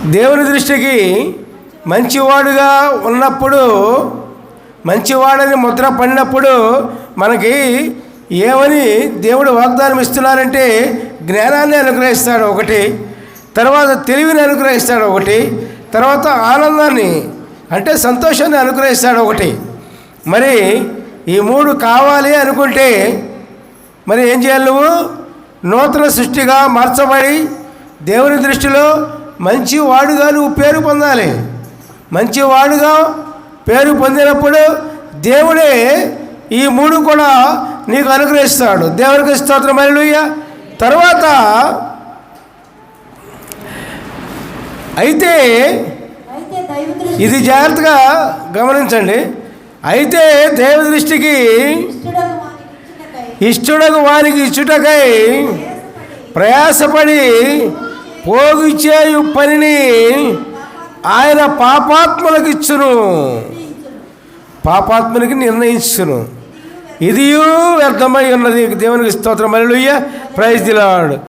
దేవుని దృష్టికి మంచివాడుగా ఉన్నప్పుడు, మంచివాడని ముద్ర పడినప్పుడు మనకి ఏమని దేవుడు వాగ్దానం ఇస్తున్నారంటే జ్ఞానాన్ని అనుగ్రహిస్తాడు ఒకటి, తర్వాత తెలివిని అనుగ్రహిస్తాడు ఒకటి, తర్వాత ఆనందాన్ని అంటే సంతోషాన్ని అనుగ్రహిస్తాడు ఒకటి. మరి ఈ మూడు కావాలి అనుకుంటే మరి ఏం చేయాలి? నువ్వు నూతన సృష్టిగా మార్చబడి దేవుని దృష్టిలో మంచివాడుగా నువ్వు పేరు పొందాలి. మంచివాడుగా పేరు పొందినప్పుడు దేవుడే ఈ మూడు కూడా నీకు అనుగ్రహిస్తాడు. దేవునికి స్తోత్రం, హల్లెలూయా. తర్వాత అయితే ఇది జాగ్రత్తగా గమనించండి. అయితే దైవ దృష్టికి ఇష్టడకు వారికి ఇచ్చుటకై ప్రయాసపడి పోగిచేయు పనిని ఆయన పాపాత్ములకు ఇచ్చును, పాపాత్మునికి నిర్ణయించును. ఇది వ్యర్థమై ఉన్నది. దేవునికి స్తోత్రం, హల్లెలూయా. Praise the lord.